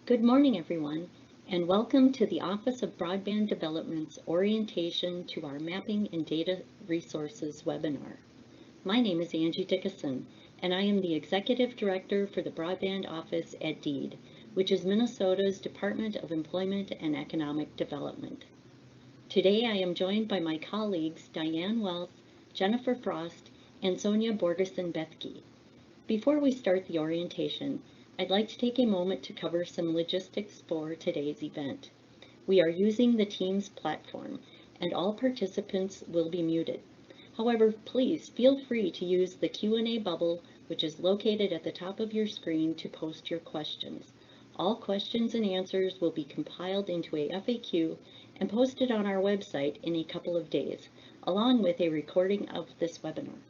Good morning, everyone, and welcome to the Office of Broadband Development's orientation to our Mapping and Data Resources webinar. My name is Angie Dickinson, and I am the Executive Director for the Broadband Office at DEED, which is Minnesota's Department of Employment and Economic Development. Today I am joined by my colleagues Diane Wells, Jennifer Frost, and Sonia Borgeson-Bethke. Before we start the orientation, I'd like to take a moment to cover some logistics for today's event. We are using the Teams platform, and all participants will be muted. However, please feel free to use the Q&A bubble, which is located at the top of your screen, to post your questions. All questions and answers will be compiled into a FAQ and posted on our website in a couple of days, along with a recording of this webinar.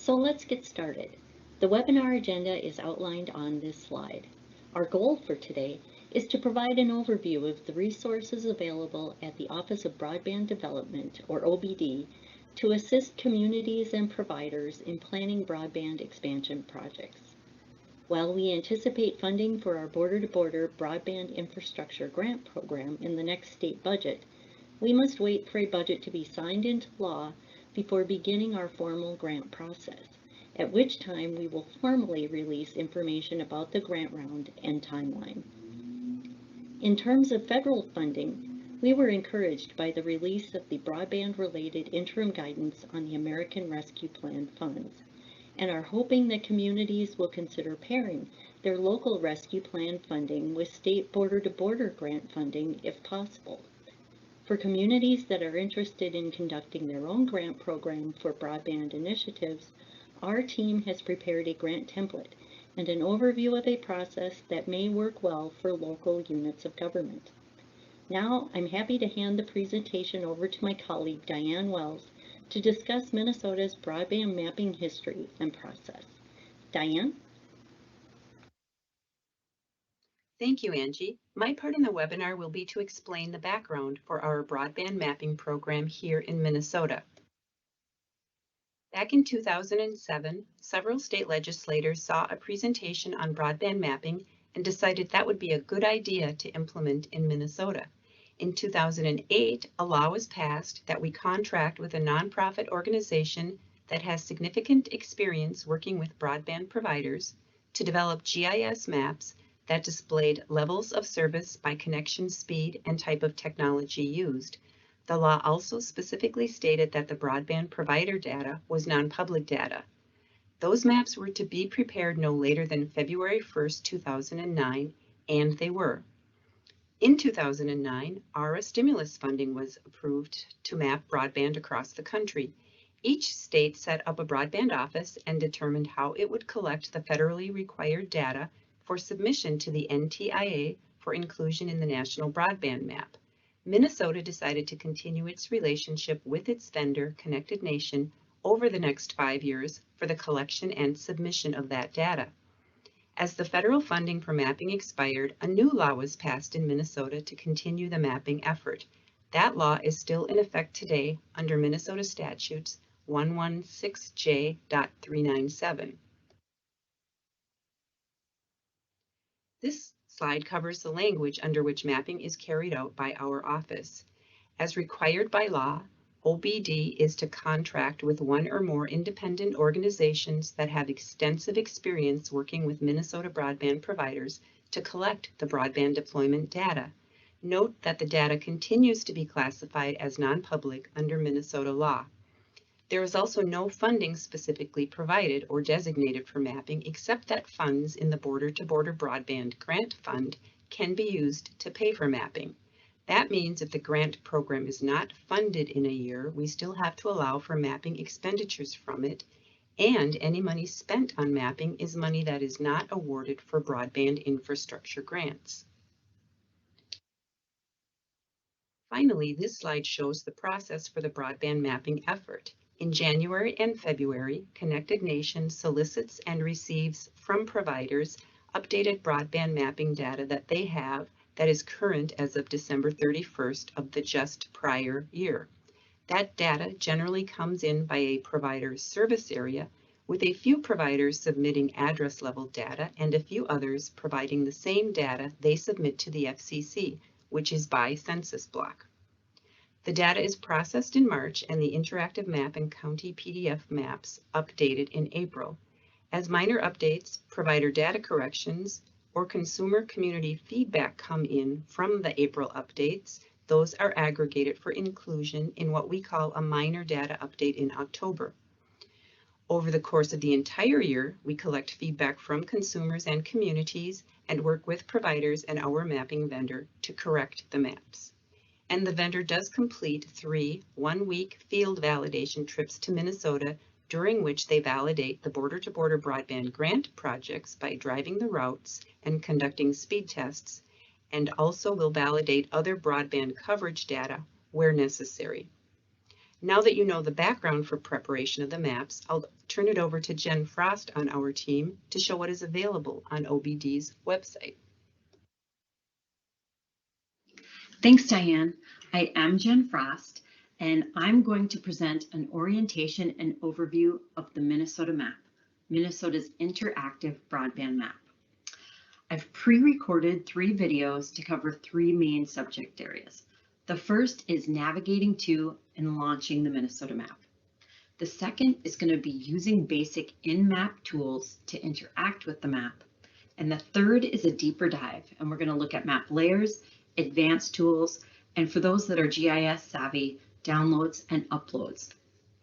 So let's get started. The webinar agenda is outlined on this slide. Our goal for today is to provide an overview of the resources available at the Office of Broadband Development, or OBD, to assist communities and providers in planning broadband expansion projects. While we anticipate funding for our border-to-border broadband infrastructure grant program in the next state budget, we must wait for a budget to be signed into law before beginning our formal grant process, at which time we will formally release information about the grant round and timeline. In terms of federal funding, we were encouraged by the release of the broadband-related interim guidance on the American Rescue Plan funds, and are hoping that communities will consider pairing their local rescue plan funding with state border-to-border grant funding if possible. For communities that are interested in conducting their own grant program for broadband initiatives, our team has prepared a grant template and an overview of a process that may work well for local units of government. Now, I'm happy to hand the presentation over to my colleague Diane Wells to discuss Minnesota's broadband mapping history and process. Diane? Thank you, Angie. My part in the webinar will be to explain the background for our broadband mapping program here in Minnesota. Back in 2007, several state legislators saw a presentation on broadband mapping and decided that would be a good idea to implement in Minnesota. In 2008, a law was passed that we contract with a nonprofit organization that has significant experience working with broadband providers to develop GIS maps that displayed levels of service by connection speed and type of technology used. The law also specifically stated that the broadband provider data was non-public data. Those maps were to be prepared no later than February 1st, 2009, and they were. In 2009, ARRA stimulus funding was approved to map broadband across the country. Each state set up a broadband office and determined how it would collect the federally required data for submission to the NTIA for inclusion in the National Broadband Map. Minnesota decided to continue its relationship with its vendor, Connected Nation, over the next 5 years for the collection and submission of that data. As the federal funding for mapping expired, a new law was passed in Minnesota to continue the mapping effort. That law is still in effect today under Minnesota statutes 116J.397. This slide covers the language under which mapping is carried out by our office. As required by law, OBD is to contract with one or more independent organizations that have extensive experience working with Minnesota broadband providers to collect the broadband deployment data. Note that the data continues to be classified as non-public under Minnesota law. There is also no funding specifically provided or designated for mapping, except that funds in the Border-to-Border Broadband Grant Fund can be used to pay for mapping. That means if the grant program is not funded in a year, we still have to allow for mapping expenditures from it, and any money spent on mapping is money that is not awarded for broadband infrastructure grants. Finally, this slide shows the process for the broadband mapping effort. In January and February, Connected Nation solicits and receives from providers updated broadband mapping data that they have that is current as of December 31st of the just prior year. That data generally comes in by a provider's service area, with a few providers submitting address level data and a few others providing the same data they submit to the FCC, which is by census block. The data is processed in March and the interactive map and county PDF maps updated in April. As minor updates, provider data corrections, or consumer community feedback come in from the April updates, those are aggregated for inclusion in what we call a minor data update in October. Over the course of the entire year, we collect feedback from consumers and communities and work with providers and our mapping vendor to correct the maps. And the vendor does complete 3 one-week field validation trips to Minnesota, during which they validate the border-to-border broadband grant projects by driving the routes and conducting speed tests, and also will validate other broadband coverage data where necessary. Now that you know the background for preparation of the maps, I'll turn it over to Jen Frost on our team to show what is available on OBD's website. Thanks, Diane. I am Jen Frost, and I'm going to present an orientation and overview of the Minnesota map, Minnesota's interactive broadband map. I've pre-recorded 3 videos to cover 3 main subject areas. The first is navigating to and launching the Minnesota map. The second is going to be using basic in-map tools to interact with the map. And the third is a deeper dive, and we're going to look at map layers, advanced tools, and for those that are GIS savvy, downloads and uploads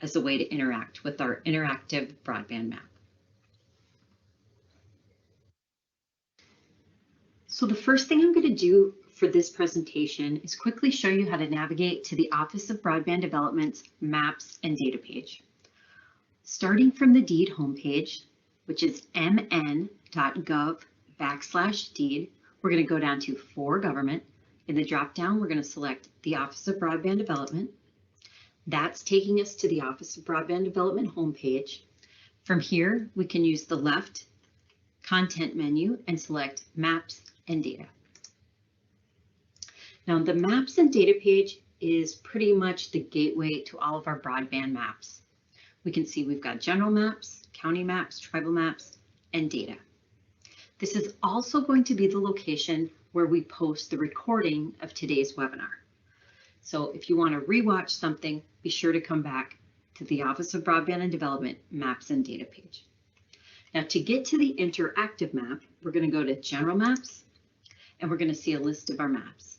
as a way to interact with our interactive broadband map. So the first thing I'm going to do for this presentation is quickly show you how to navigate to the Office of Broadband Development's Maps and Data page. Starting from the DEED homepage, which is mn.gov/DEED, we're going to go down to For Government. In the drop-down, we're going to select the Office of Broadband Development. That's taking us to the Office of Broadband Development homepage. From here, we can use the left content menu and select Maps and Data. Now, the Maps and Data page is pretty much the gateway to all of our broadband maps. We can see we've got general maps, county maps, tribal maps, and data. This is also going to be the location where we post the recording of today's webinar. So if you want to rewatch something, be sure to come back to the Office of Broadband and Development Maps and Data page. Now, to get to the interactive map, we're going to go to General Maps, and we're going to see a list of our maps.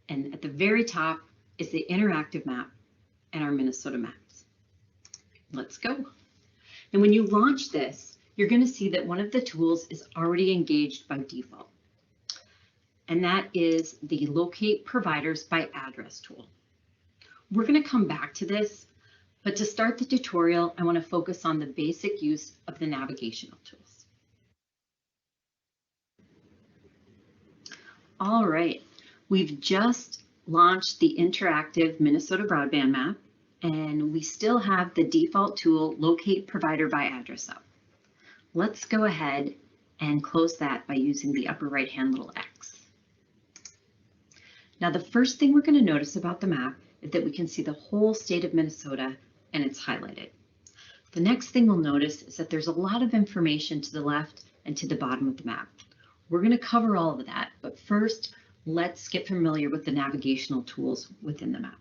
And at the very top is the interactive map and our Minnesota maps. Let's go. And when you launch this, you're going to see that one of the tools is already engaged by default. And that is the Locate Providers by Address tool. We're going to come back to this, but to start the tutorial, I want to focus on the basic use of the navigational tools. All right, we've just launched the interactive Minnesota broadband map, and we still have the default tool Locate Provider by Address up. Let's go ahead and close that by using the upper right-hand little X. Now, the first thing we're going to notice about the map is that we can see the whole state of Minnesota and it's highlighted. The next thing we'll notice is that there's a lot of information to the left and to the bottom of the map. We're going to cover all of that, but first, let's get familiar with the navigational tools within the map.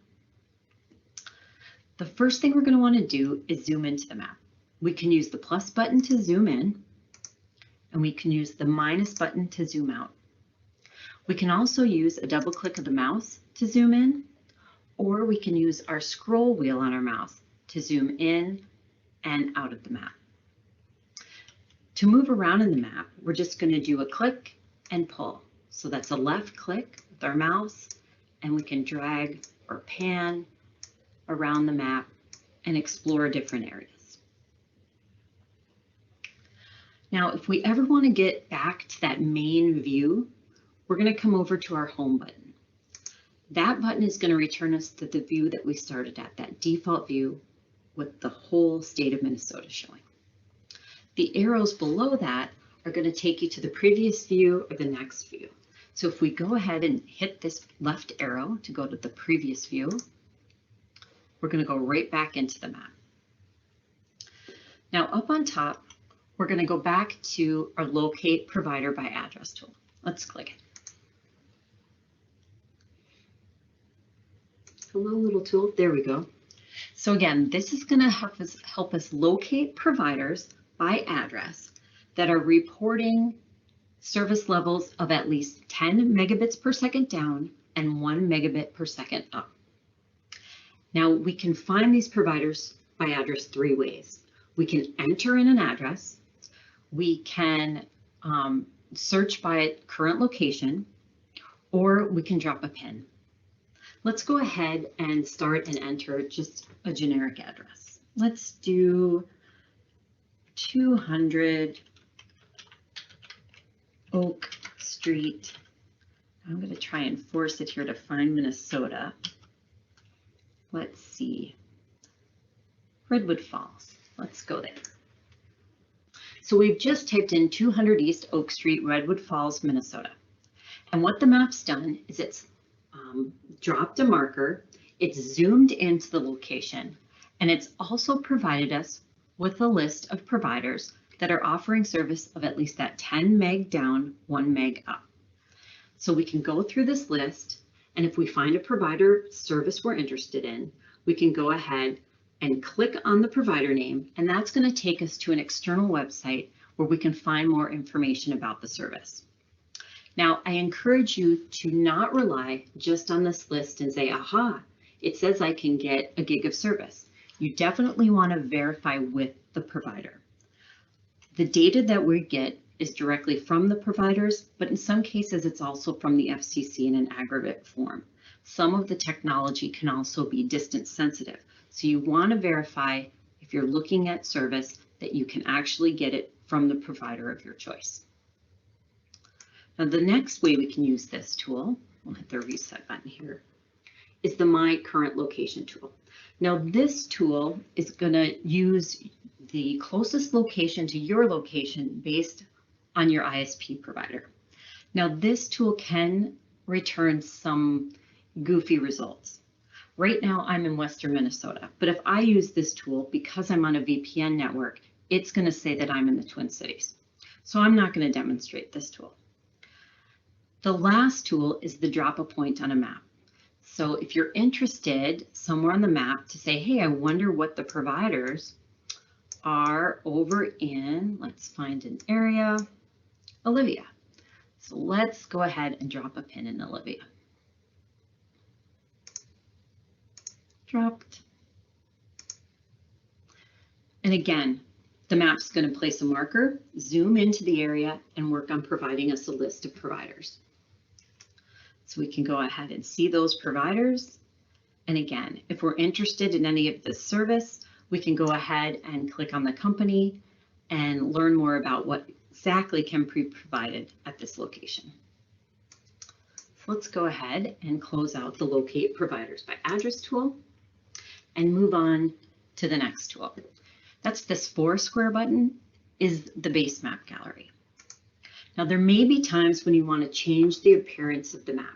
The first thing we're going to want to do is zoom into the map. We can use the plus button to zoom in, and we can use the minus button to zoom out. We can also use a double click of the mouse to zoom in, or we can use our scroll wheel on our mouse to zoom in and out of the map. To move around in the map, we're just going to do a click and pull. So that's a left click with our mouse, and we can drag or pan around the map and explore different areas. Now, if we ever want to get back to that main view, we're going to come over to our home button. That button is going to return us to the view that we started at, that default view with the whole state of Minnesota showing. The arrows below that are going to take you to the previous view or the next view. So if we go ahead and hit this left arrow to go to the previous view, we're going to go right back into the map. Now up on top, we're going to go back to our Locate Provider by Address tool. Let's click it. Hello, little tool. There we go. So again, this is going to help us locate providers by address that are reporting service levels of at least 10 megabits per second down and 1 megabit per second up. Now we can find these providers by address 3 ways. We can enter in an address, we can search by current location, or we can drop a pin. Let's go ahead and start and enter just a generic address. Let's do 200 Oak Street. I'm going to try and force it here to find Minnesota. Let's see. Redwood Falls. Let's go there. So we've just typed in 200 East Oak Street, Redwood Falls, Minnesota. And what the map's done is it's dropped a marker, it's zoomed into the location, and it's also provided us with a list of providers that are offering service of at least that 10 meg down, 1 meg up. So we can go through this list, and if we find a provider service we're interested in, we can go ahead and click on the provider name, and that's going to take us to an external website where we can find more information about the service. Now, I encourage you to not rely just on this list and say, aha, it says I can get a gig of service. You definitely want to verify with the provider. The data that we get is directly from the providers, but in some cases it's also from the FCC in an aggregate form. Some of the technology can also be distance sensitive. So you want to verify if you're looking at service that you can actually get it from the provider of your choice. Now the next way we can use this tool, we'll hit the reset button here, is the My Current Location tool. Now this tool is going to use the closest location to your location based on your ISP provider. Now this tool can return some goofy results. Right now I'm in Western Minnesota, but if I use this tool, because I'm on a VPN network, it's going to say that I'm in the Twin Cities. So I'm not going to demonstrate this tool. The last tool is the drop a point on a map. So if you're interested somewhere on the map to say, hey, I wonder what the providers are over in, let's find an area, Olivia. So let's go ahead and drop a pin in Olivia. Dropped. And again, the map's going to place a marker, zoom into the area, and work on providing us a list of providers. So we can go ahead and see those providers. And again, if we're interested in any of this service, we can go ahead and click on the company and learn more about what exactly can be provided at this location. So let's go ahead and close out the Locate Providers by Address tool and move on to the next tool. That's this 4 square button, is the base map gallery. Now there may be times when you want to change the appearance of the map.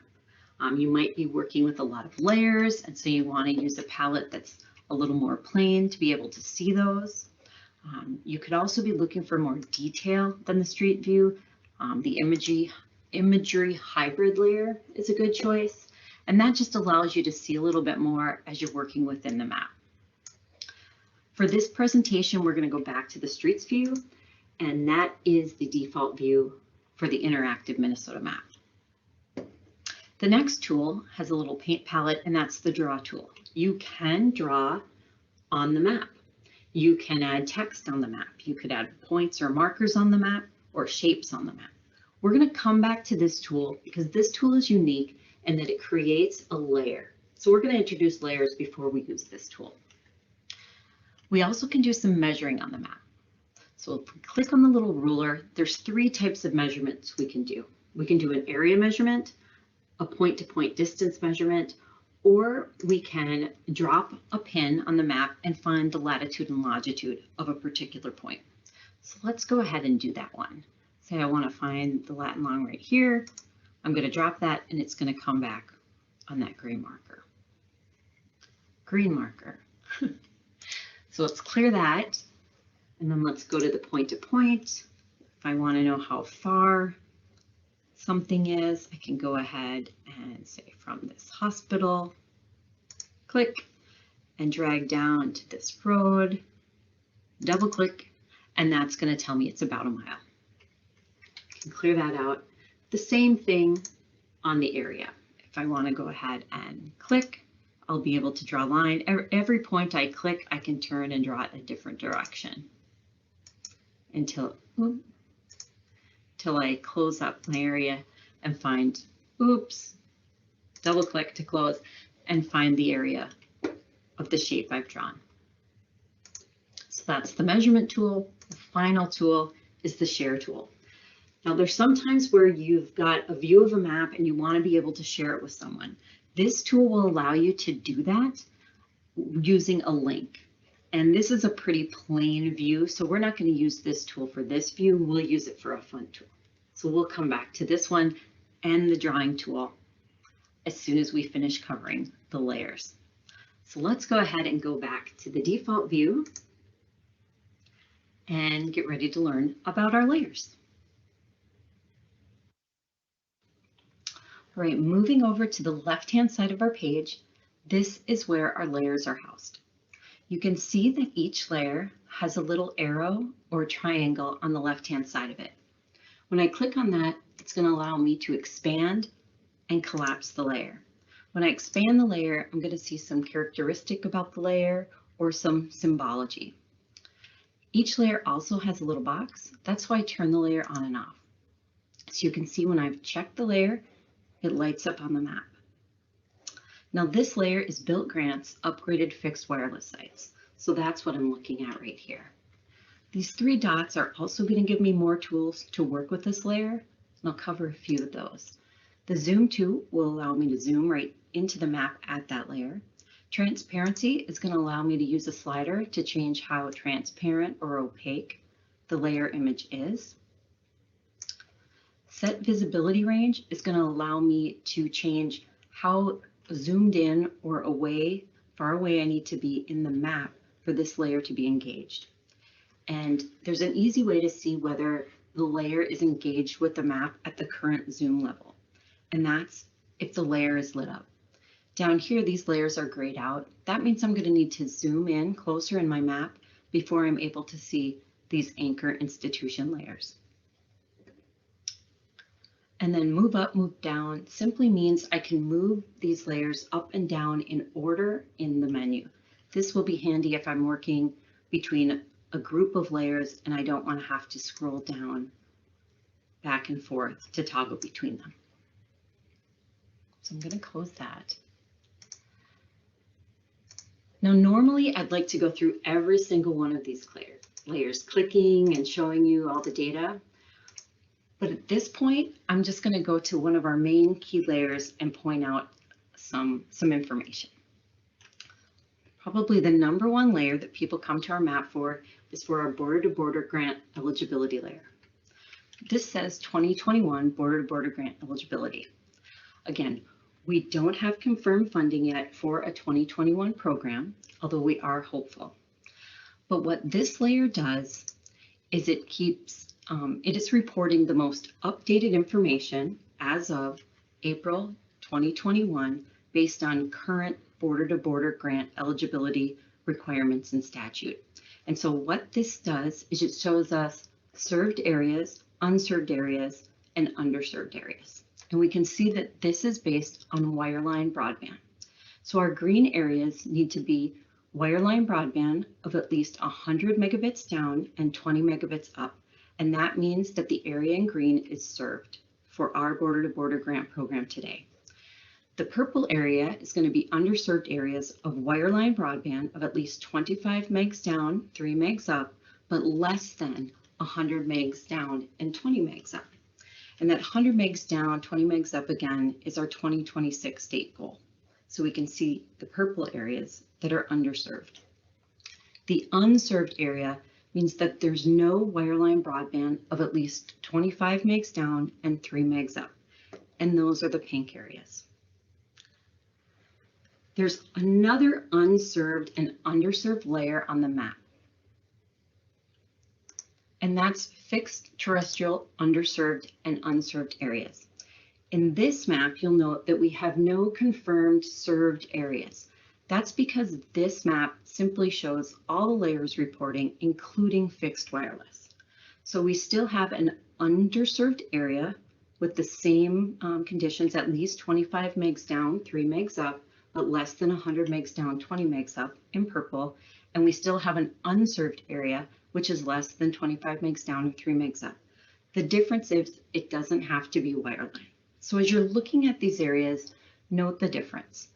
You might be working with a lot of layers, and so you want to use a palette that's a little more plain to be able to see those. You could also be looking for more detail than the street view. The imagery hybrid layer is a good choice, and that just allows you to see a little bit more as you're working within the map. For this presentation, we're going to go back to the streets view, and that is the default view for the interactive Minnesota map. The next tool has a little paint palette, and that's the draw tool. You can draw on the map. You can add text on the map. You could add points or markers on the map or shapes on the map. We're going to come back to this tool because this tool is unique in that it creates a layer. So we're going to introduce layers before we use this tool. We also can do some measuring on the map. So if we click on the little ruler, there's 3 types of measurements we can do. We can do an area measurement, a point-to-point distance measurement, or we can drop a pin on the map and find the latitude and longitude of a particular point. So let's go ahead and do that one. Say I want to find the lat and long right here. I'm going to drop that, and it's going to come back on that gray marker. Green marker. So let's clear that. And then let's go to the point to point. If I want to know how far something is, I can go ahead and say from this hospital, click and drag down to this road, double click, and that's going to tell me it's about a mile. I can clear that out. The same thing on the area. If I want to go ahead and click, I'll be able to draw a line. Every point I click, I can turn and draw it a different direction until I close up my area and find, double click to close and find the area of the shape I've drawn. So that's the measurement tool. The final tool is the share tool. Now there's sometimes where you've got a view of a map and you want to be able to share it with someone. This tool will allow you to do that using a link. And this is a pretty plain view, so we're not going to use this tool for this view. We'll use it for a fun tool. So we'll come back to this one and the drawing tool as soon as we finish covering the layers. So let's go ahead and go back to the default view and get ready to learn about our layers. All right, moving over to the left-hand side of our page, this is where our layers are housed. You can see that each layer has a little arrow or triangle on the left-hand side of it. When I click on that, it's going to allow me to expand and collapse the layer. When I expand the layer, I'm going to see some characteristic about the layer or some symbology. Each layer also has a little box. That's why I turn the layer on and off. So you can see when I've checked the layer, it lights up on the map. Now this layer is Built Grants upgraded fixed wireless sites. So that's what I'm looking at right here. These three dots are also going to give me more tools to work with this layer, and I'll cover a few of those. The Zoom tool will allow me to zoom right into the map at that layer. Transparency is going to allow me to use a slider to change how transparent or opaque the layer image is. Set visibility range is going to allow me to change how zoomed in or away, far away I need to be in the map for this layer to be engaged. And there's an easy way to see whether the layer is engaged with the map at the current zoom level. And that's if the layer is lit up. Down here, these layers are grayed out. That means I'm going to need to zoom in closer in my map before I'm able to see these anchor institution layers. And then move up, move down simply means I can move these layers up and down in order in the menu. This will be handy if I'm working between a group of layers and I don't want to have to scroll down back and forth to toggle between them. So I'm going to close that. Now, normally I'd like to go through every single one of these layers, clicking and showing you all the data. But at this point, I'm just going to go to one of our main key layers and point out some information. Probably the number one layer that people come to our map for is for our border-to-border grant eligibility layer. This says 2021 border-to-border grant eligibility. Again, we don't have confirmed funding yet for a 2021 program, although we are hopeful. But what this layer does is it is reporting the most updated information as of April 2021 based on current border-to-border grant eligibility requirements and statute. And so what this does is it shows us served areas, unserved areas, and underserved areas. And we can see that this is based on wireline broadband. So our green areas need to be wireline broadband of at least 100 megabits down and 20 megabits up. And that means that the area in green is served for our border-to-border grant program today. The purple area is going to be underserved areas of wireline broadband of at least 25 megs down, 3 megs up, but less than 100 megs down and 20 megs up. And that 100 megs down, 20 megs up again is our 2026 state goal. So we can see the purple areas that are underserved. The unserved area means that there's no wireline broadband of at least 25 megs down and 3 megs up. And those are the pink areas. There's another unserved and underserved layer on the map. and that's fixed terrestrial underserved and unserved areas. In this map, you'll note that we have no confirmed served areas. That's because this map simply shows all the layers reporting, including fixed wireless. So we still have an underserved area with the same conditions, at least 25 megs down, 3 megs up, but less than 100 megs down, 20 megs up in purple. And we still have an unserved area, which is less than 25 megs down or 3 megs up. The difference is it doesn't have to be wireline. So as you're looking at these areas, note the difference.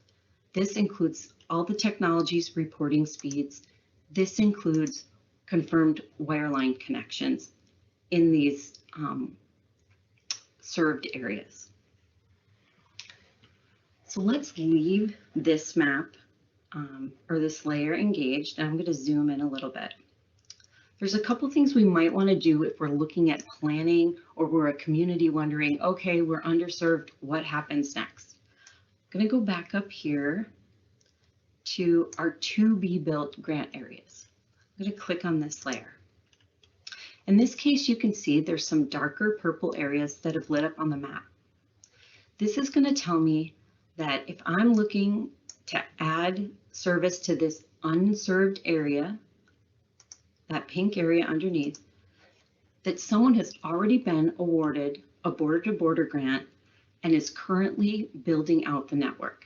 This includes all the technologies reporting speeds. This includes confirmed wireline connections in these served areas. So let's leave this map or this layer engaged, and I'm going to zoom in a little bit. There's a couple things we might want to do if we're looking at planning or we're a community wondering, okay, we're underserved, what happens next? I'm going to go back up here to our to be built grant areas. I'm going to click on this layer. In this case, you can see there's some darker purple areas that have lit up on the map. This is going to tell me that if I'm looking to add service to this unserved area, that pink area underneath, that someone has already been awarded a border-to-border grant and is currently building out the network.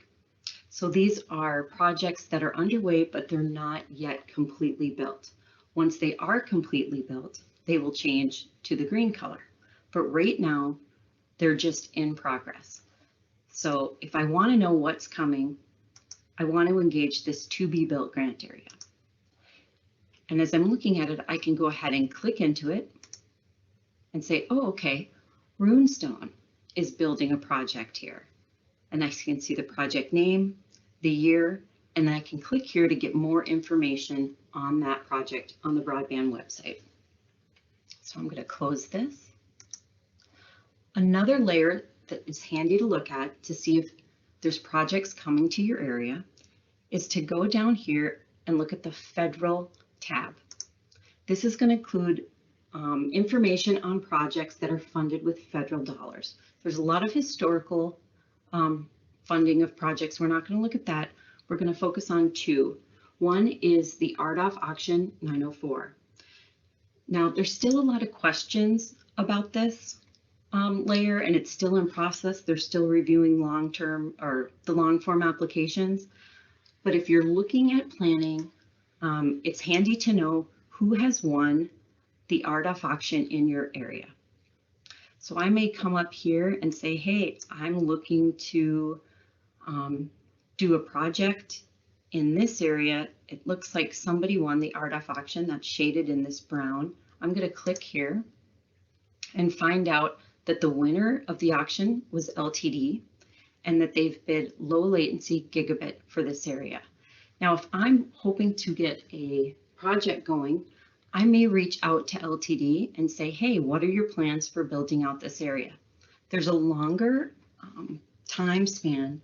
So these are projects that are underway, but they're not yet completely built. Once they are completely built, they will change to the green color. But right now, they're just in progress. So if I want to know what's coming, I want to engage this to be built grant area. And as I'm looking at it, I can go ahead and click into it and say, oh, okay, Runestone is building a project here. And I can see the project name, the year, and then I can click here to get more information on that project on the Broadband website. So I'm going to close this. Another layer that is handy to look at to see if there's projects coming to your area is to go down here and look at the federal tab. This is going to include information on projects that are funded with federal dollars. There's a lot of historical funding of projects. We're not going to look at that. We're going to focus on two. One is the RDOF Auction 904. Now, there's still a lot of questions about this layer, and it's still in process. They're still reviewing long-term or the long-form applications. But if you're looking at planning, it's handy to know who has won the RDOF auction in your area. So I may come up here and say, hey, I'm looking to do a project in this area. It looks like somebody won the RDOF auction. That's shaded in this brown. I'm going to click here and find out that the winner of the auction was LTD and that they've bid low latency gigabit for this area. Now, if I'm hoping to get a project going, I may reach out to LTD and say, hey, what are your plans for building out this area? There's a longer time span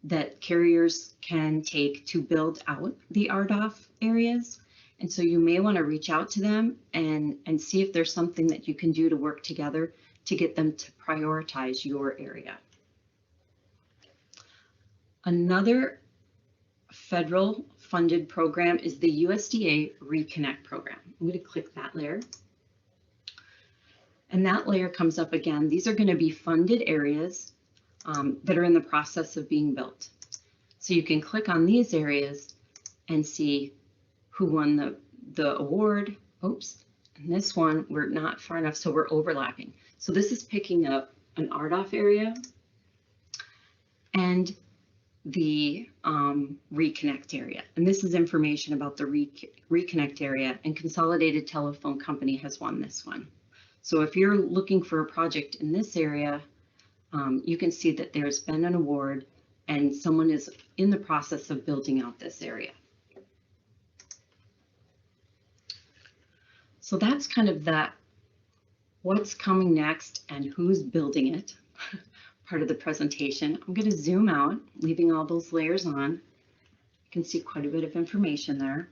that carriers can take to build out the RDOF areas. And so you may want to reach out to them and see if there's something that you can do to work together to get them to prioritize your area. Another federal funded program is the USDA Reconnect program. I'm going to click that layer. And that layer comes up again. These are going to be funded areas that are in the process of being built. So you can click on these areas and see who won the award. Oops, and this one, we're not far enough, so we're overlapping. So this is picking up an RDOF area and the Reconnect area. And this is information about the Reconnect area, and Consolidated Telephone Company has won this one. So if you're looking for a project in this area, you can see that there's been an award and someone is in the process of building out this area. So that's kind of that what's coming next and who's building it part of the presentation. I'm going to zoom out, leaving all those layers on. You can see quite a bit of information there.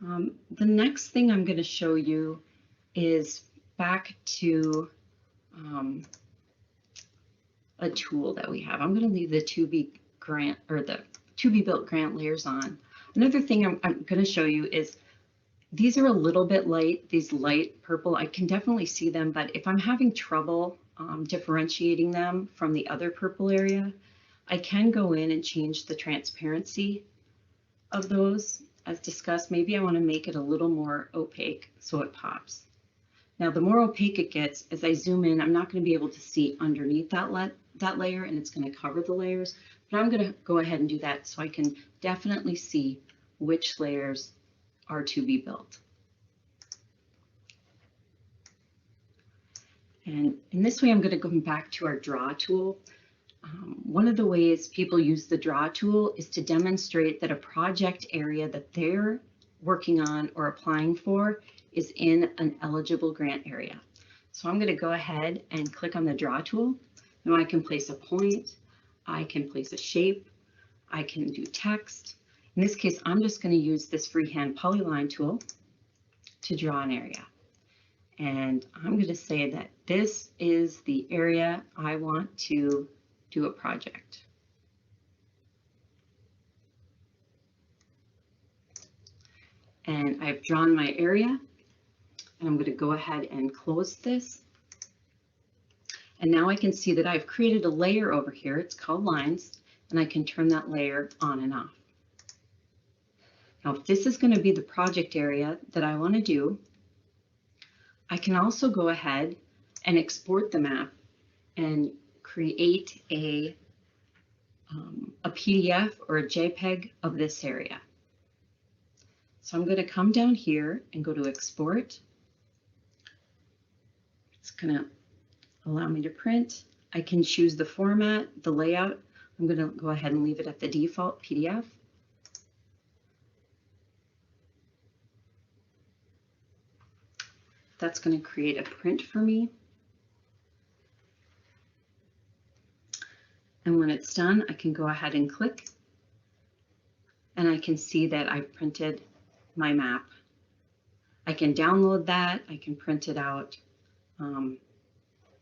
The next thing I'm going to show you is back to a tool that we have. I'm going to leave the to be built grant layers on. Another thing I'm going to show you is these are a little bit light, these light purple. I can definitely see them, but if I'm having trouble differentiating them from the other purple area, I can go in and change the transparency of those. As discussed, maybe I want to make it a little more opaque so it pops. Now, the more opaque it gets, as I zoom in, I'm not going to be able to see underneath that layer, and it's going to cover the layers. But I'm going to go ahead and do that so I can definitely see which layers are to be built. And in this way, I'm going to go back to our draw tool. One of the ways people use the draw tool is to demonstrate that a project area that they're working on or applying for is in an eligible grant area. So I'm going to go ahead and click on the draw tool. Now I can place a point, I can place a shape, I can do text. In this case, I'm just going to use this freehand polyline tool to draw an area. And I'm going to say that this is the area I want to do a project. And I've drawn my area, and I'm going to go ahead and close this. And now I can see that I've created a layer over here. It's called lines, and I can turn that layer on and off. Now, if this is going to be the project area that I want to do, I can also go ahead and export the map and create a PDF or a JPEG of this area. So I'm going to come down here and go to export. It's going to allow me to print. I can choose the format, the layout. I'm going to go ahead and leave it at the default PDF. That's going to create a print for me. And when it's done, I can go ahead and click, and I can see that I've printed my map. I can download that, I can print it out,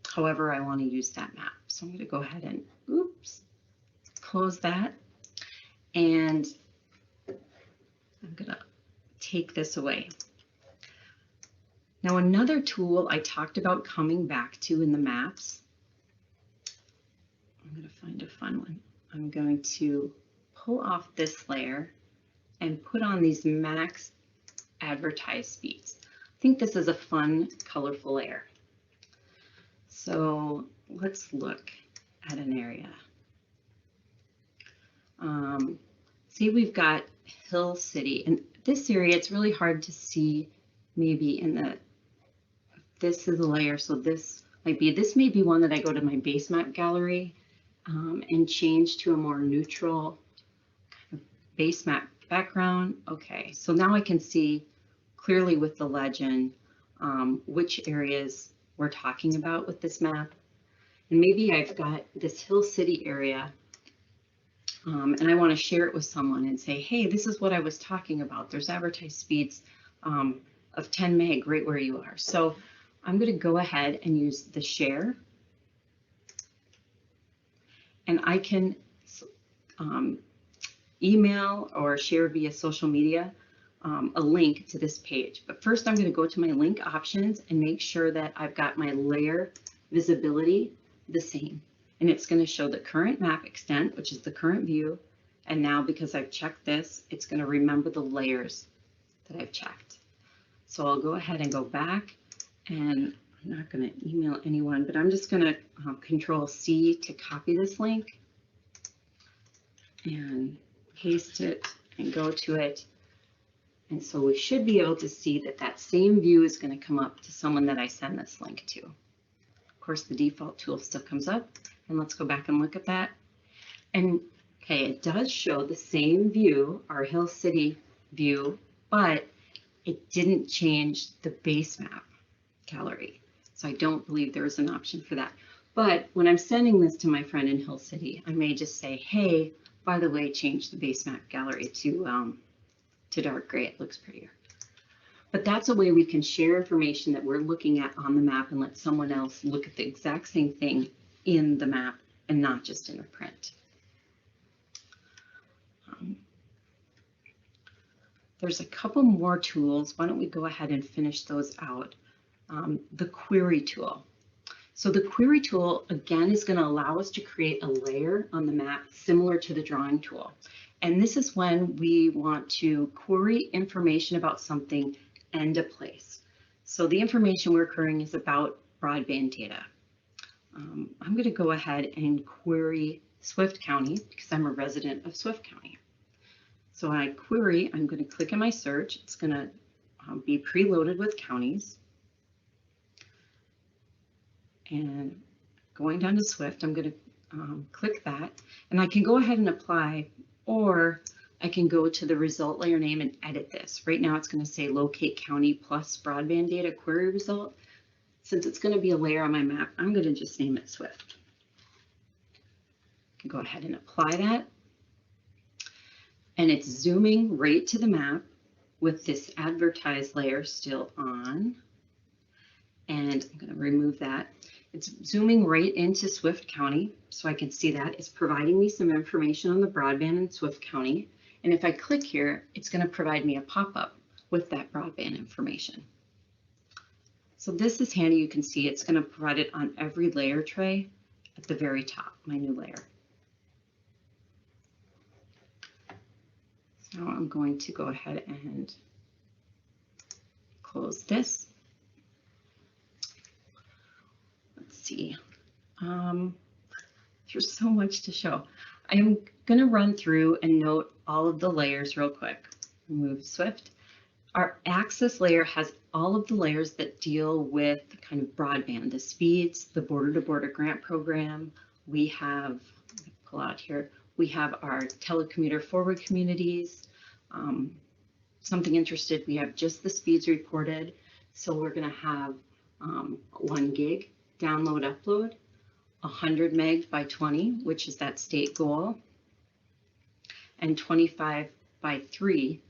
however I want to use that map. So I'm going to go ahead and, close that, and I'm going to take this away. Now, another tool I talked about coming back to in the maps, I'm going to find a fun one. I'm going to pull off this layer and put on these max advertised speeds. I think this is a fun, colorful layer. So let's look at an area. See, we've got Hill City. And this area, it's really hard to see maybe in the, this is a layer, so this may be one that I go to my base map gallery and change to a more neutral kind of base map background. Okay, so now I can see clearly with the legend which areas we're talking about with this map. And maybe I've got this Hill City area and I want to share it with someone and say, hey, this is what I was talking about. There's advertised speeds of 10 meg right where you are. So I'm going to go ahead and use the share. And I can email or share via social media a link to this page. But first I'm going to go to my link options and make sure that I've got my layer visibility the same. And it's going to show the current map extent, which is the current view. And now because I've checked this, it's going to remember the layers that I've checked. So I'll go ahead and go back, and I'm not going to email anyone, but I'm just going to Control C to copy this link and paste it and go to it. And so we should be able to see that that same view is going to come up to someone that I send this link to. Of course, the default tool still comes up, and let's go back and look at that. And okay, it does show the same view, our Hill City view, but it didn't change the base map gallery. So I don't believe there is an option for that. But when I'm sending this to my friend in Hill City, I may just say, hey, by the way, change the base map gallery to dark gray. It looks prettier. But that's a way we can share information that we're looking at on the map and let someone else look at the exact same thing in the map and not just in a print. There's a couple more tools. Why don't we go ahead and finish those out? The query tool. So the query tool, again, is going to allow us to create a layer on the map similar to the drawing tool. And this is when we want to query information about something and a place. So the information we're querying is about broadband data. I'm going to go ahead and query Swift County because I'm a resident of Swift County. So when I query, I'm going to click in my search. It's going to be preloaded with counties. And going down to Swift, I'm going to click that. And I can go ahead and apply, or I can go to the result layer name and edit this. Right now it's going to say locate county plus broadband data query result. Since it's going to be a layer on my map, I'm going to just name it Swift. I can go ahead and apply that. And it's zooming right to the map with this advertised layer still on. And I'm going to remove that. It's zooming right into Swift County, so I can see that. It's providing me some information on the broadband in Swift County. And if I click here, it's going to provide me a pop-up with that broadband information. So this is handy. You can see it's going to provide it on every layer tray at the very top, my new layer. So I'm going to go ahead and close this. Let's see. There's so much to show. I'm going to run through and note all of the layers real quick. Remove Swift. Our access layer has all of the layers that deal with kind of broadband, the speeds, the border-to-border grant program. We have, pull out here, we have our telecommuter forward communities. Something interested, we have just the speeds reported. So we're going to have 1 gig download upload, 100 meg by 20, which is that state goal, and 25 by 3,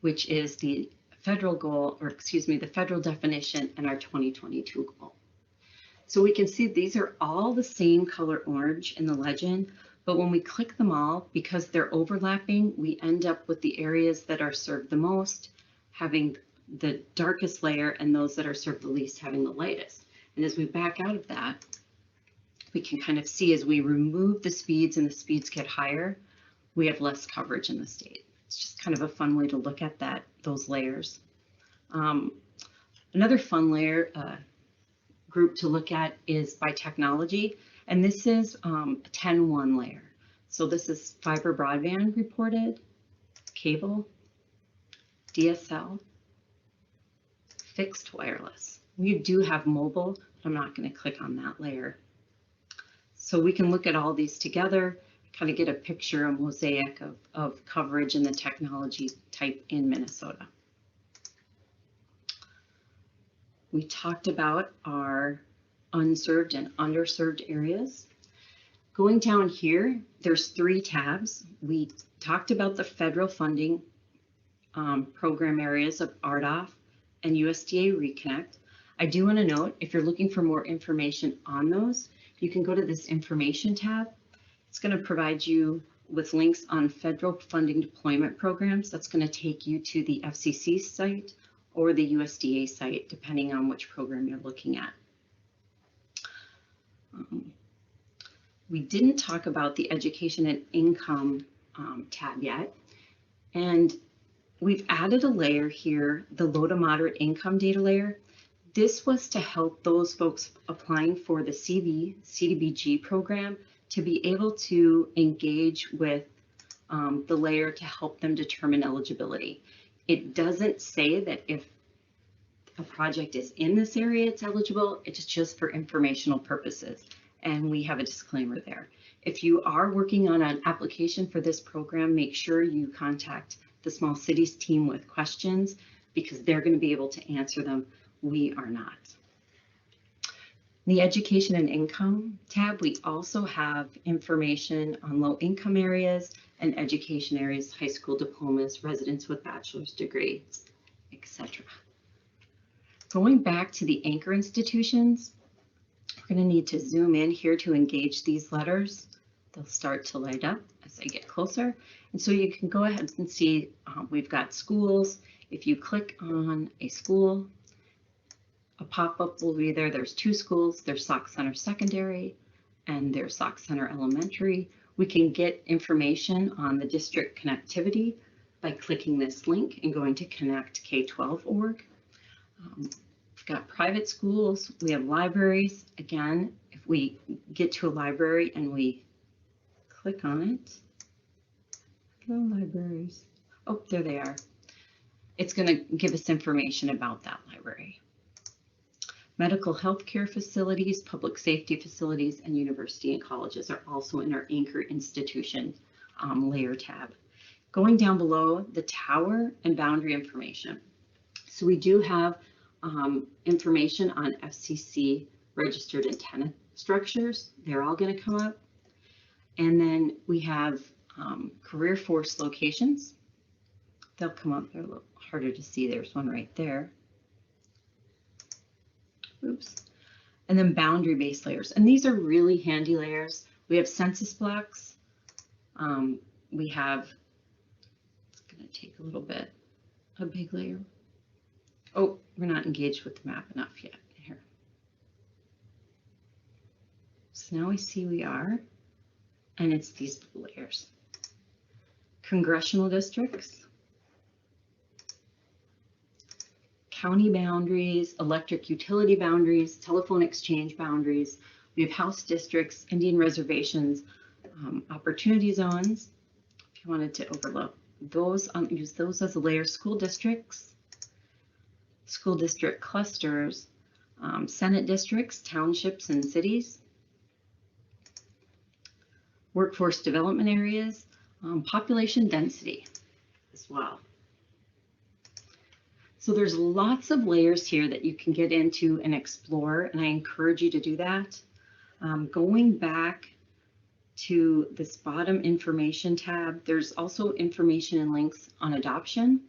which is the federal goal, or excuse me, the federal definition and our 2022 goal. So we can see these are all the same color orange in the legend, but when we click them all, because they're overlapping, we end up with the areas that are served the most having the darkest layer and those that are served the least having the lightest. And as we back out of that, we can kind of see as we remove the speeds and the speeds get higher, we have less coverage in the state. It's just kind of a fun way to look at that, those layers. Another fun layer group to look at is by technology, and this is a 10-1 layer. So this is fiber broadband reported, cable, DSL, fixed wireless. We do have mobile, but I'm not going to click on that layer. So we can look at all these together, kind of get a picture, a mosaic of coverage in the technology type in Minnesota. We talked about our unserved and underserved areas. Going down here, there's 3 tabs. We talked about the federal funding program areas of RDOF and USDA Reconnect. I do want to note, if you're looking for more information on those, you can go to this information tab. It's going to provide you with links on federal funding deployment programs. That's going to take you to the FCC site or the USDA site, depending on which program you're looking at. We didn't talk about the education and income tab yet, and we've added a layer here, the low to moderate income data layer. This was to help those folks applying for the CDBG program to be able to engage with the layer to help them determine eligibility. It doesn't say that if a project is in this area, it's eligible. It's just for informational purposes. And we have a disclaimer there. If you are working on an application for this program, make sure you contact the Small Cities team with questions because they're going to be able to answer them. We are not. In the education and income tab, we also have information on low income areas and education areas, high school diplomas, residents with bachelor's degrees, etc. Going back to the anchor institutions, we're going to need to zoom in here to engage these letters. They'll start to light up as I get closer. And so you can go ahead and see we've got schools. If you click on a school, a pop-up will be there. There's two schools. There's Sauk Center Secondary and there's Sauk Center Elementary. We can get information on the district connectivity by clicking this link and going to connectk12.org. We've got private schools. We have libraries. Again, if we get to a library and we click on it, hello libraries. Oh, there they are. It's going to give us information about that library. Medical healthcare facilities, public safety facilities, and university and colleges are also in our anchor institution layer tab. Going down below, the tower and boundary information. So we do have information on FCC registered antenna structures. They're all going to come up. And then we have career force locations. They'll come up. They're a little harder to see. There's one right there. Oops. And then boundary-based layers. And these are really handy layers. We have census blocks. We have, it's going to take a little bit, a big layer. Oh, we're not engaged with the map enough yet. Here. So now we see we are, and it's these layers. Congressional districts. County boundaries, electric utility boundaries, telephone exchange boundaries. We have house districts, Indian reservations, opportunity zones. If you wanted to overlook those, use those as a layer. School districts, school district clusters, Senate districts, townships, and cities. Workforce development areas, population density as well. So there's lots of layers here that you can get into and explore, and I encourage you to do that. Going back to this bottom information tab, there's also information and links on adoption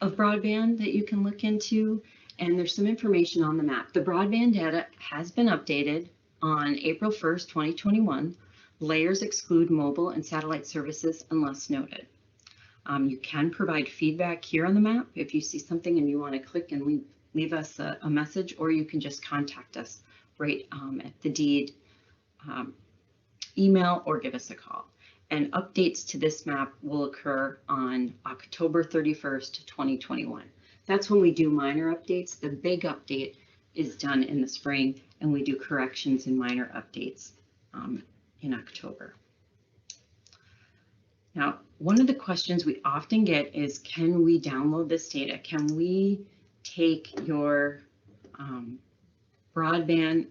of broadband that you can look into, and there's some information on the map. The broadband data has been updated on April 1st, 2021. Layers exclude mobile and satellite services unless noted. You can provide feedback here on the map if you see something and you want to click and leave us a message, or you can just contact us right at the deed email or give us a call. And updates to this map will occur on October 31st, 2021. That's when we do minor updates. The big update is done in the spring, and we do corrections and minor updates in October. Now, one of the questions we often get is, can we download this data? Can we take your broadband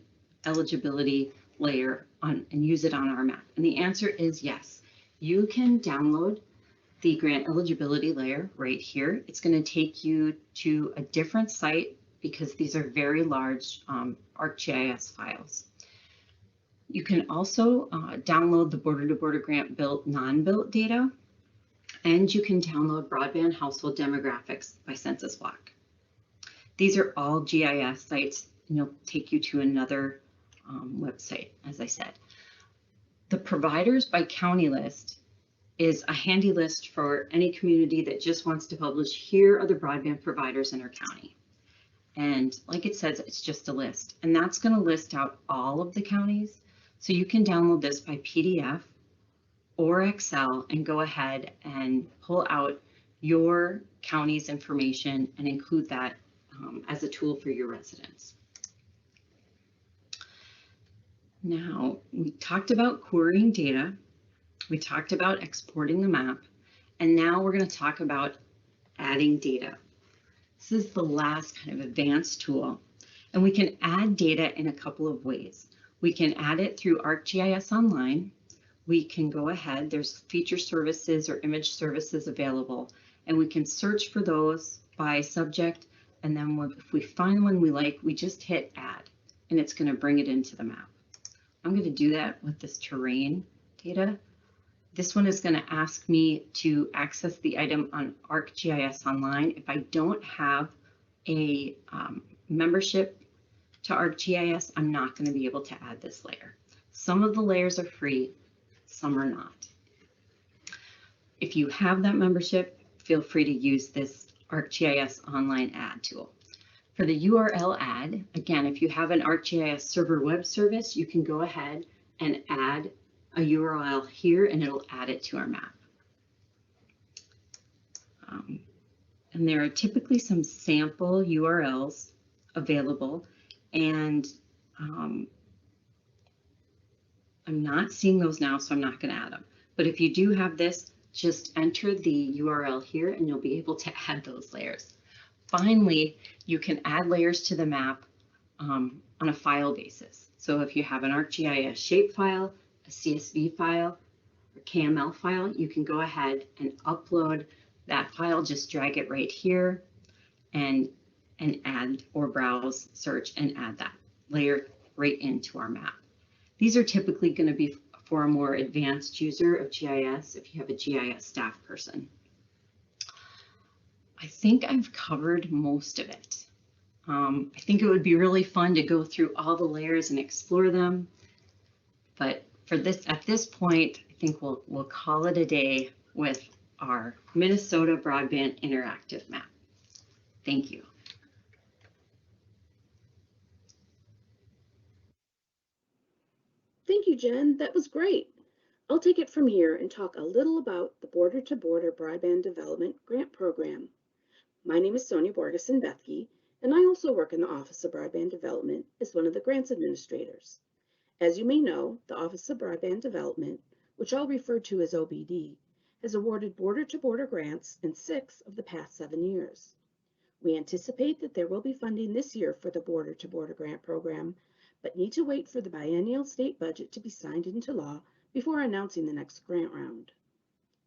eligibility layer and use it on our map? And the answer is yes. You can download the grant eligibility layer right here. It's going to take you to a different site because these are very large ArcGIS files. You can also download the border-to-border grant built, non-built data, and you can download broadband household demographics by census block. These are all GIS sites, and they'll take you to another website, as I said. The providers by county list is a handy list for any community that just wants to publish, here are the broadband providers in our county. And like it says, it's just a list, and that's going to list out all of the counties. So you can download this by PDF or Excel and go ahead and pull out your county's information and include that as a tool for your residents. Now, we talked about querying data, we talked about exporting the map, and now we're going to talk about adding data. This is the last kind of advanced tool, and we can add data in a couple of ways. We can add it through ArcGIS Online. We can go ahead, there's feature services or image services available, and we can search for those by subject, and then if we find one we like, we just hit add, and it's going to bring it into the map. I'm going to do that with this terrain data. This one is going to ask me to access the item on ArcGIS Online. If I don't have a membership to ArcGIS, I'm not going to be able to add this layer. Some of the layers are free, some are not. If you have that membership, feel free to use this ArcGIS online add tool. For the URL add, again, if you have an ArcGIS server web service, you can go ahead and add a URL here and it'll add it to our map. And there are typically some sample URLs available, and I'm not seeing those now, so I'm not going to add them. But if you do have this, just enter the URL here and you'll be able to add those layers. Finally, you can add layers to the map on a file basis. So if you have an ArcGIS shapefile, a CSV file, or KML file, you can go ahead and upload that file, just drag it right here and add or browse, search, and add that layer right into our map. These are typically going to be for a more advanced user of GIS if you have a GIS staff person. I think I've covered most of it. I think it would be really fun to go through all the layers and explore them. But for this, at this point, I think we'll call it a day with our Minnesota Broadband Interactive Map. Thank you. Thank you, Jen. That was great. I'll take it from here and talk a little about the Border to Border Broadband Development Grant Program. My name is Sonia Borgeson-Bethke, and I also work in the Office of Broadband Development as one of the grants administrators. As you may know, the Office of Broadband Development, which I'll refer to as OBD, has awarded border-to-border grants in 6 of the past 7 years. We anticipate that there will be funding this year for the border-to-border grant program, but need to wait for the biennial state budget to be signed into law before announcing the next grant round.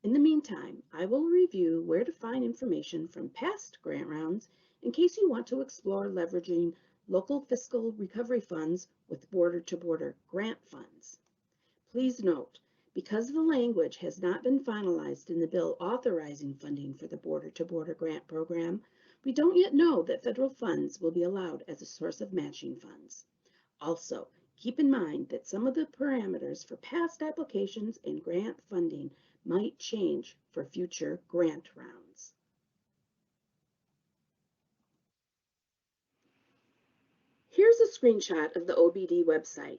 In the meantime, I will review where to find information from past grant rounds in case you want to explore leveraging local fiscal recovery funds with border-to-border grant funds. Please note, because the language has not been finalized in the bill authorizing funding for the border-to-border grant program, we don't yet know that federal funds will be allowed as a source of matching funds. Also, keep in mind that some of the parameters for past applications and grant funding might change for future grant rounds. Here's a screenshot of the OBD website.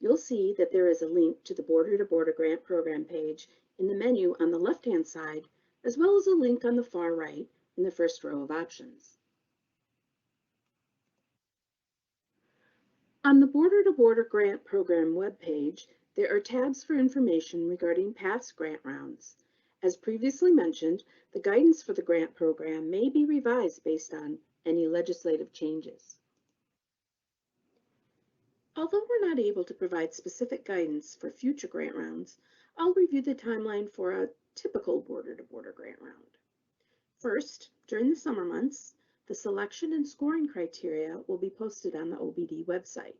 You'll see that there is a link to the Border-to-Border Grant Program page in the menu on the left-hand side, as well as a link on the far right in the first row of options. On the Border-to-Border Grant Program webpage, there are tabs for information regarding past grant rounds. As previously mentioned, the guidance for the grant program may be revised based on any legislative changes. Although we're not able to provide specific guidance for future grant rounds, I'll review the timeline for a typical border-to-border grant round. First, during the summer months, the selection and scoring criteria will be posted on the OBD website.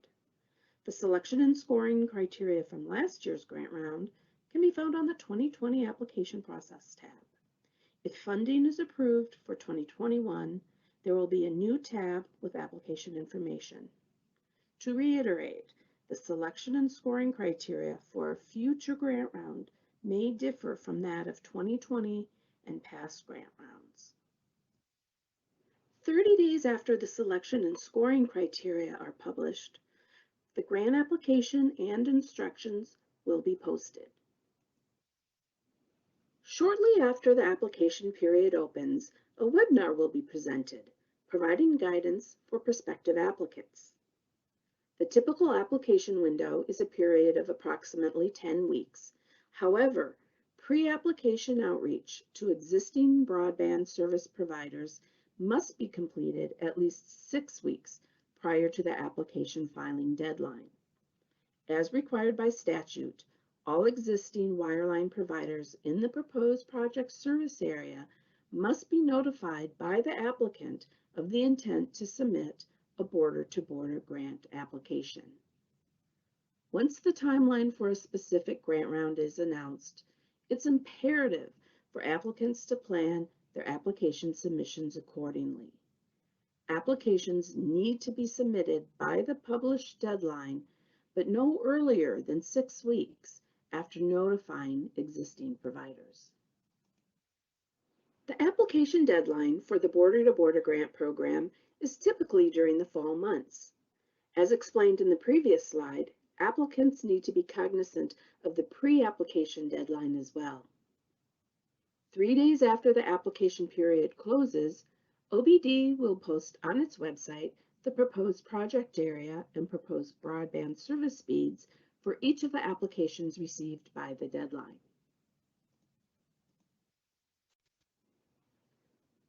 The selection and scoring criteria from last year's grant round can be found on the 2020 application process tab. If funding is approved for 2021, there will be a new tab with application information. To reiterate, the selection and scoring criteria for a future grant round may differ from that of 2020 and past grant rounds. 30 days after the selection and scoring criteria are published, the grant application and instructions will be posted. Shortly after the application period opens, a webinar will be presented, providing guidance for prospective applicants. The typical application window is a period of approximately 10 weeks. However, pre-application outreach to existing broadband service providers must be completed at least 6 weeks prior to the application filing deadline. As required by statute, all existing wireline providers in the proposed project service area must be notified by the applicant of the intent to submit a border-to-border grant application. Once the timeline for a specific grant round is announced, it's imperative for applicants to plan their application submissions accordingly. applications need to be submitted by the published deadline, but no earlier than 6 weeks after notifying existing providers. The application deadline for the Border-to-Border Grant Program is typically during the fall months. As explained in the previous slide, applicants need to be cognizant of the pre-application deadline as well. 3 days after the application period closes, OBD will post on its website the proposed project area and proposed broadband service speeds for each of the applications received by the deadline.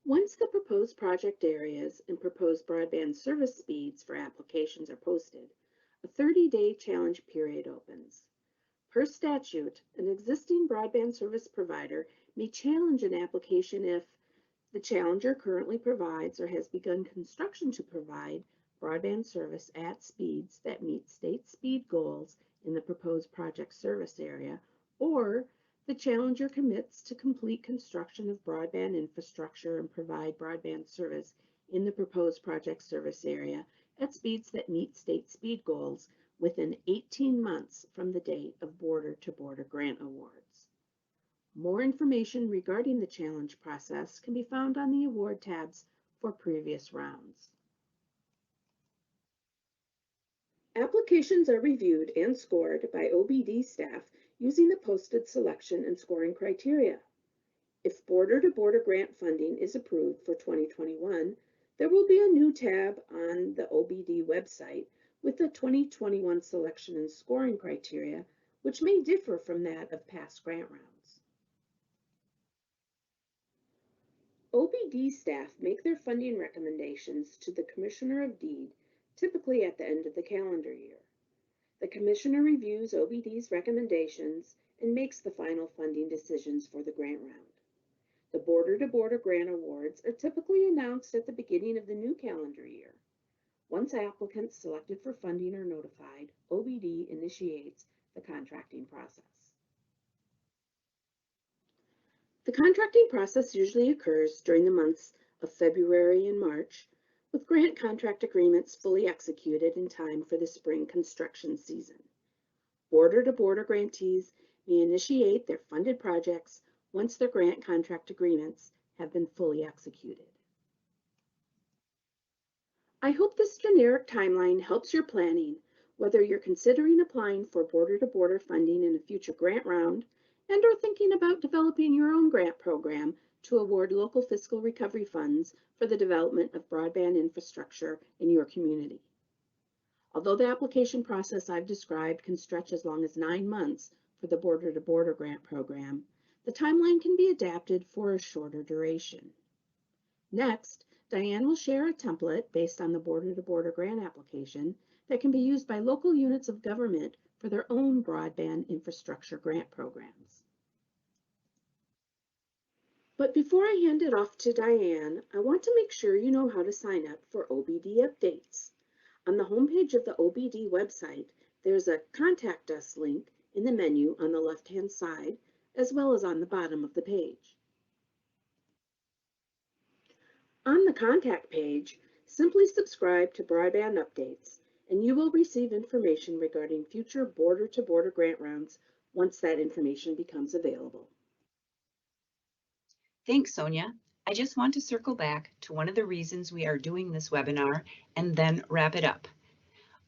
Once the proposed project areas and proposed broadband service speeds for applications are posted, a 30-day challenge period opens. Per statute, an existing broadband service provider may challenge an application if the challenger currently provides or has begun construction to provide broadband service at speeds that meet state speed goals in the proposed project service area, or the challenger commits to complete construction of broadband infrastructure and provide broadband service in the proposed project service area at speeds that meet state speed goals within 18 months from the date of border-to-border grant awards. More information regarding the challenge process can be found on the award tabs for previous rounds. Applications are reviewed and scored by OBD staff using the posted selection and scoring criteria. If border-to-border grant funding is approved for 2021, there will be a new tab on the OBD website with the 2021 selection and scoring criteria, which may differ from that of past grant rounds. OBD staff make their funding recommendations to the Commissioner of Deed, typically at the end of the calendar year. The Commissioner reviews OBD's recommendations and makes the final funding decisions for the grant round. The border-to-border grant awards are typically announced at the beginning of the new calendar year. Once applicants selected for funding are notified, OBD initiates the contracting process. The contracting process usually occurs during the months of February and March, with grant contract agreements fully executed in time for the spring construction season. Border-to-border grantees may initiate their funded projects once their grant contract agreements have been fully executed. I hope this generic timeline helps your planning, whether you're considering applying for border-to-border funding in a future grant round and or thinking about developing your own grant program to award local fiscal recovery funds for the development of broadband infrastructure in your community. Although the application process I've described can stretch as long as 9 months for the border-to-border grant program, the timeline can be adapted for a shorter duration. Next, Diane will share a template based on the border-to-border grant application that can be used by local units of government for their own broadband infrastructure grant programs. But before I hand it off to Diane, I want to make sure you know how to sign up for OBD updates. On the homepage of the OBD website, there's a Contact Us link in the menu on the left-hand side, as well as on the bottom of the page. On the contact page, simply subscribe to Broadband Updates, and you will receive information regarding future border-to-border grant rounds once that information becomes available. Thanks, Sonia. I just want to circle back to one of the reasons we are doing this webinar and then wrap it up.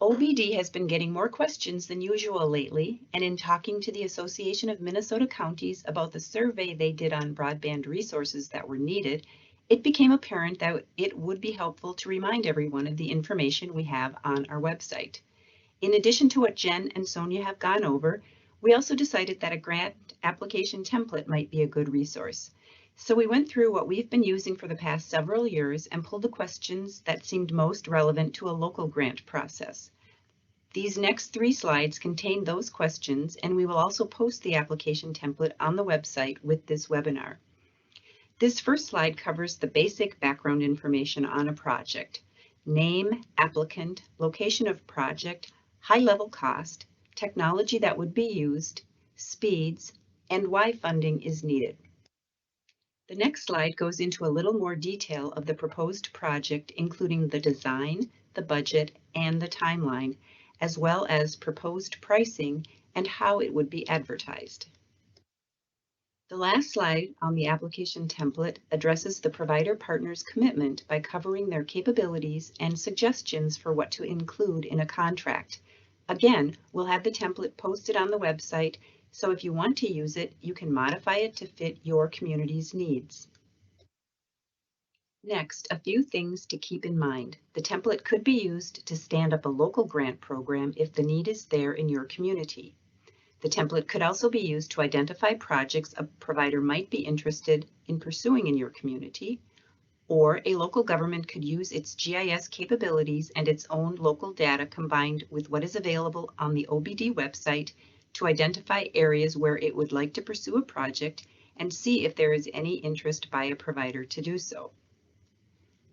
OBD has been getting more questions than usual lately, and in talking to the Association of Minnesota Counties about the survey they did on broadband resources that were needed, it became apparent that it would be helpful to remind everyone of the information we have on our website. In addition to what Jen and Sonia have gone over, we also decided that a grant application template might be a good resource. So we went through what we've been using for the past several years and pulled the questions that seemed most relevant to a local grant process. These next 3 slides contain those questions, and we will also post the application template on the website with this webinar. This first slide covers the basic background information on a project: name, applicant, location of project, high-level cost, technology that would be used, speeds, and why funding is needed. The next slide goes into a little more detail of the proposed project, including the design, the budget, and the timeline, as well as proposed pricing and how it would be advertised. The last slide on the application template addresses the provider partner's commitment by covering their capabilities and suggestions for what to include in a contract. Again, we'll have the template posted on the website, so if you want to use it, you can modify it to fit your community's needs. Next, a few things to keep in mind. The template could be used to stand up a local grant program if the need is there in your community. The template could also be used to identify projects a provider might be interested in pursuing in your community, or a local government could use its GIS capabilities and its own local data combined with what is available on the OBD website to identify areas where it would like to pursue a project and see if there is any interest by a provider to do so.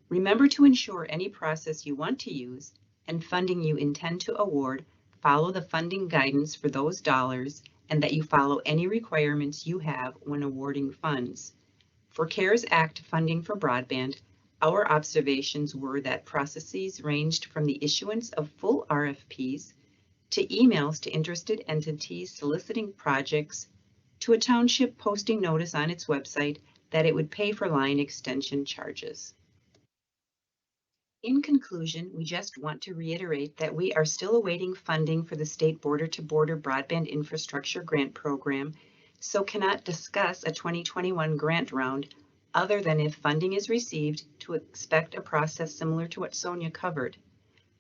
Remember to ensure any process you want to use and funding you intend to award follow the funding guidance for those dollars and that you follow any requirements you have when awarding funds. For CARES Act funding for broadband, our observations were that processes ranged from the issuance of full RFPs to emails to interested entities soliciting projects to a township posting notice on its website that it would pay for line extension charges. In conclusion, we just want to reiterate that we are still awaiting funding for the state border-to-border broadband infrastructure grant program, so cannot discuss a 2021 grant round other than if funding is received to expect a process similar to what Sonia covered.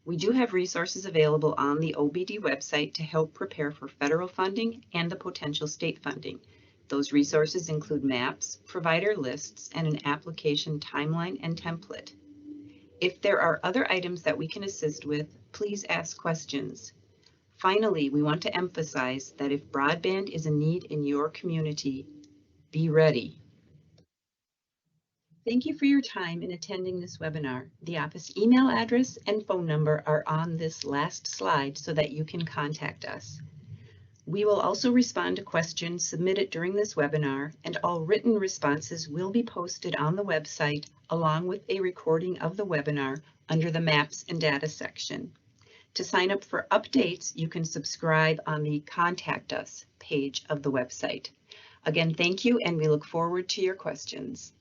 We do have resources available on the OBD website to help prepare for federal funding and the potential state funding. Those resources include maps, provider lists, and an application timeline and template. If there are other items that we can assist with, please ask questions. Finally, we want to emphasize that if broadband is a need in your community, be ready. Thank you for your time in attending this webinar. The office email address and phone number are on this last slide so that you can contact us. We will also respond to questions submitted during this webinar, and all written responses will be posted on the website along with a recording of the webinar under the Maps and Data section. To sign up for updates, you can subscribe on the Contact Us page of the website. Again, thank you, and we look forward to your questions.